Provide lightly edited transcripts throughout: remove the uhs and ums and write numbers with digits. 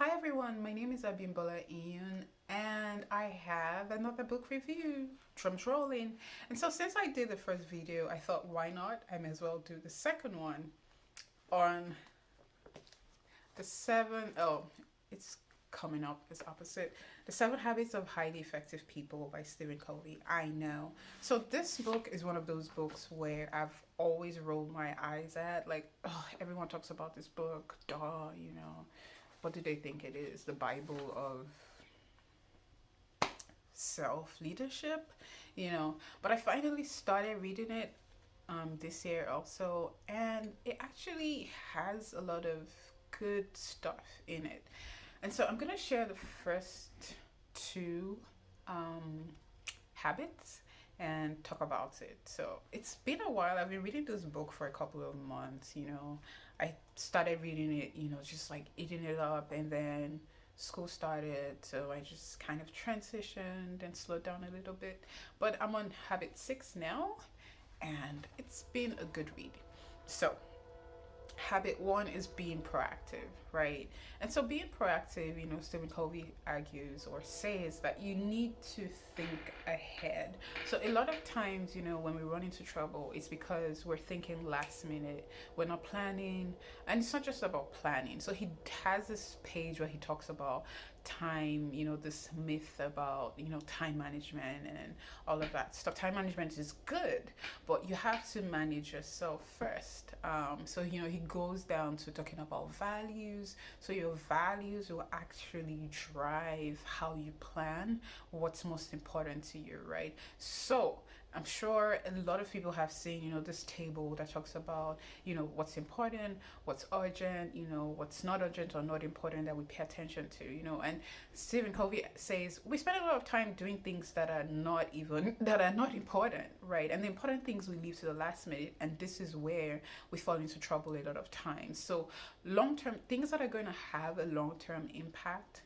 Hi everyone, my name is Abimbola Ian and I have another book review. Drums rolling. And so since I did the first video, I thought why not? I may as well do the second one on the it's coming up as opposite. The Seven Habits of Highly Effective People by Stephen Covey. I know. So this book is one of those books where I've always rolled my eyes at. Like, oh, everyone talks about this book. Duh, what do they think it is? The Bible of self leadership, But I finally started reading it this year also, and it actually has a lot of good stuff in it. And so I'm gonna share the first two um, habits and talk about it. So it's been a while. I've been reading this book for a couple of months. I started reading it, just like eating it up, and then school started, so I just kind of transitioned and slowed down a little bit. But I'm on habit 6 now, and it's been a good read. So habit 1 is being proactive, right? And so being proactive, Stephen Covey argues or says that you need to think ahead. So a lot of times, when we run into trouble, it's because we're thinking last minute, we're not planning. And it's not just about planning. So he has this page where he talks about time, this myth about time management and all of that stuff. Time management is good, but you have to manage yourself first. So he goes down to talking about values. So your values will actually drive how you plan, what's most important to you, right? So I'm sure a lot of people have seen, this table that talks about, what's important, what's urgent, what's not urgent or not important that we pay attention to, And Stephen Covey says we spend a lot of time doing things that are not important, right? And the important things we leave to the last minute, and this is where we fall into trouble a lot of times. So long-term things that are going to have a long-term impact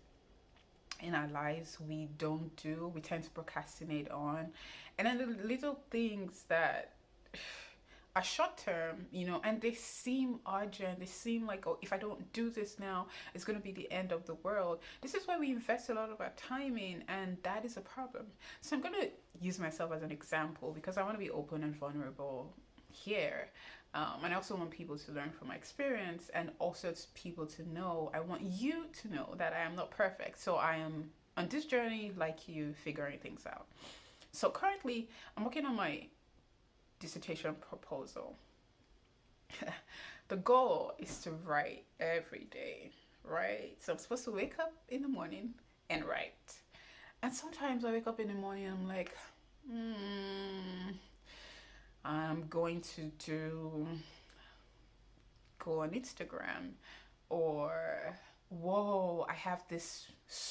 in our lives we tend to procrastinate on, and then the little things that are short term, and they seem urgent, they seem like, oh, if I don't do this now, it's going to be the end of the world. This is why we invest a lot of our time in, and that is a problem. So I'm going to use myself as an example because I want to be open and vulnerable here. And I also want people to learn from my experience, and also people to know, I want you to know that I am not perfect. So I am on this journey like you, figuring things out. So currently, I'm working on my dissertation proposal. The goal is to write every day, right? So I'm supposed to wake up in the morning and write. And sometimes I wake up in the morning and I'm like, I'm going to go on Instagram, or whoa, I have this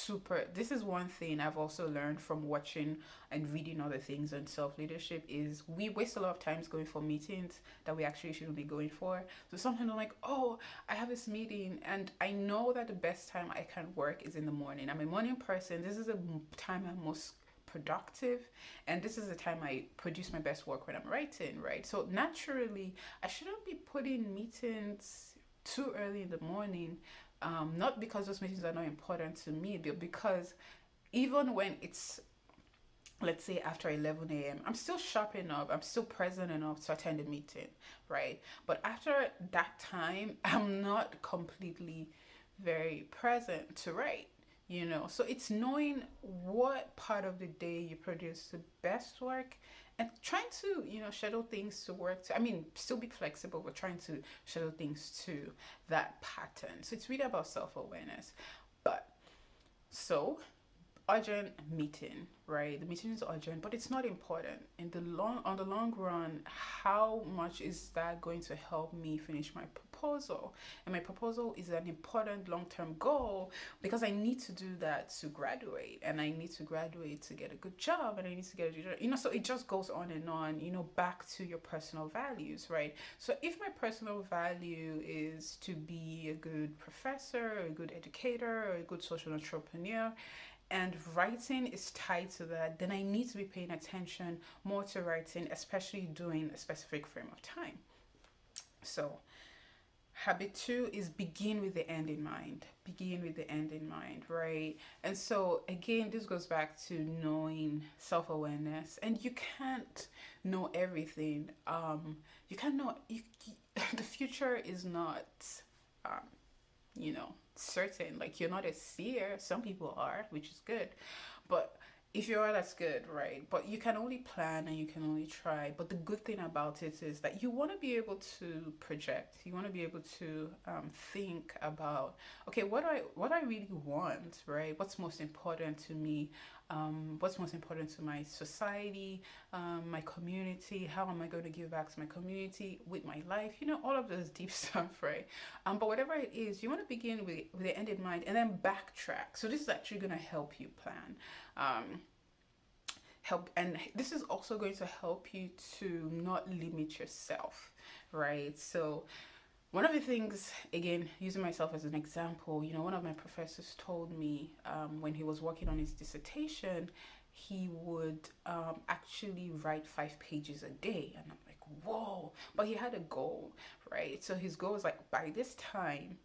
is one thing I've also learned from watching and reading other things on self-leadership is we waste a lot of times going for meetings that we actually shouldn't be going for. So sometimes I'm like, oh, I have this meeting, and I know that the best time I can work is in the morning. I'm a morning person. This is the time I'm most productive, and this is the time I produce my best work when I'm writing, right? So naturally I shouldn't be putting meetings too early in the morning, not because those meetings are not important to me, but because even when it's, let's say, after 11 a.m., I'm still sharp enough, I'm still present enough to attend a meeting, right? But after that time, I'm not completely very present to write. So it's knowing what part of the day you produce the best work, and trying to schedule things to work to, I mean, still be flexible, but trying to schedule things to that pattern. So it's really about self-awareness. But so urgent meeting, right? The meeting is urgent, but it's not important. On the long run, how much is that going to help me finish my proposal? And my proposal is an important long-term goal because I need to do that to graduate, and I need to graduate to get a good job, and I need to get a job, so it just goes on and on, back to your personal values, right? So if my personal value is to be a good professor, a good educator, or a good social entrepreneur, and writing is tied to that, then I need to be paying attention more to writing, especially during a specific frame of time. So Habit two is begin with the end in mind. Begin with the end in mind, right? And so, again, this goes back to knowing self awareness. And you can't know everything. You can't know, the future is not, um, certain. Like, you're not a seer. Some people are, which is good. But if you are, that's good, right? But you can only plan and you can only try. But the good thing about it is that you want to be able to project. You want to be able to think about, okay, what I really want, right? What's most important to me? What's most important to my society, my community? How am I going to give back to my community with my life? All of those deep stuff, right? But whatever it is, you want to begin with the end in mind and then backtrack. So this is actually going to help you plan. Um, and this is also going to help you to not limit yourself, right? So one of the things, again, using myself as an example, one of my professors told me, when he was working on his dissertation, he would actually write 5 pages a day. And I'm like, whoa. But he had a goal, right? So his goal was like, by this time,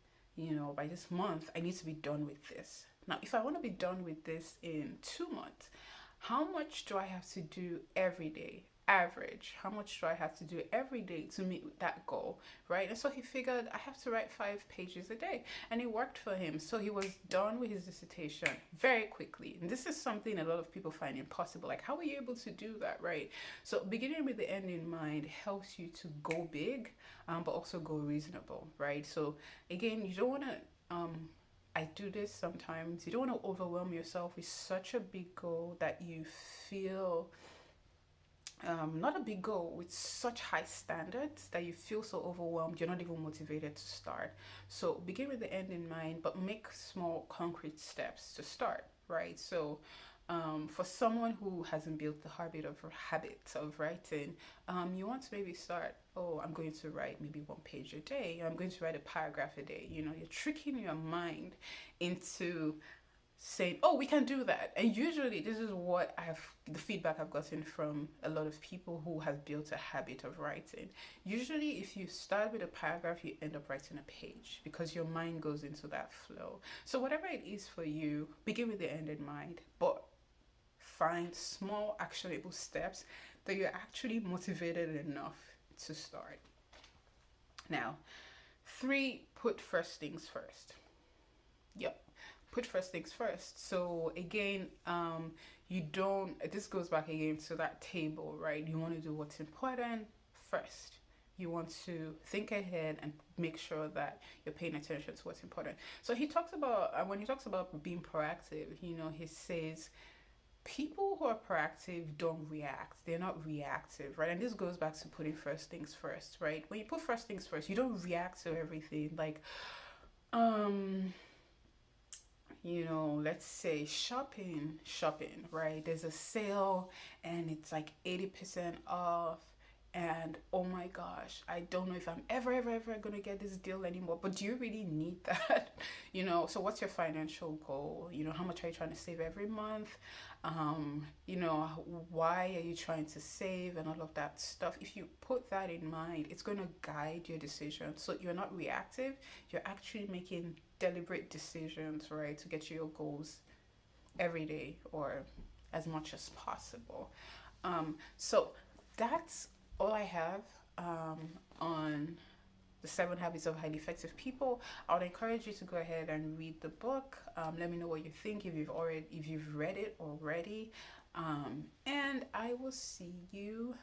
by this month, I need to be done with this. Now, if I want to be done with this in 2 months, how much do I have to do every day? Average. How much do I have to do every day to meet that goal, right? And so he figured I have to write 5 pages a day, and it worked for him. So he was done with his dissertation very quickly. And this is something a lot of people find impossible. Like, how are you able to do that, right? So beginning with the end in mind helps you to go big, but also go reasonable, right? So again, you don't want to. I do this sometimes. You don't want to overwhelm yourself with such a big goal that you feel, not a big goal, with such high standards that you feel so overwhelmed, you're not even motivated to start. So begin with the end in mind, but make small concrete steps to start, right? So for someone who hasn't built the habit of writing, you want to maybe start. Oh, I'm going to write maybe 1 page a day. I'm going to write a paragraph a day. You're tricking your mind into saying, "Oh, we can do that." And usually, this is the feedback I've gotten from a lot of people who have built a habit of writing. Usually, if you start with a paragraph, you end up writing a page because your mind goes into that flow. So whatever it is for you, begin with the end in mind, but find small actionable steps that you're actually motivated enough to start. Now, three, put first things first. Yep, put first things first. So again, you don't. This goes back again to that table, right? You want to do what's important first. You want to think ahead and make sure that you're paying attention to what's important. So he talks about, when he talks about being proactive, he says people who are proactive don't react. They're not reactive, right? And this goes back to putting first things first, right? When you put first things first, you don't react to everything. Like, let's say shopping, right? There's a sale and it's like 80% off. And oh my gosh, I don't know if I'm ever gonna get this deal anymore. But do you really need that? So what's your financial goal? How much are you trying to save every month? Why are you trying to save and all of that stuff? If you put that in mind, it's gonna guide your decision. So you're not reactive, you're actually making deliberate decisions, right, to get to your goals every day or as much as possible. So that's all I have on the 7 Habits of Highly Effective People. I would encourage you to go ahead and read the book. Let me know what you think if you've read it already. And I will see you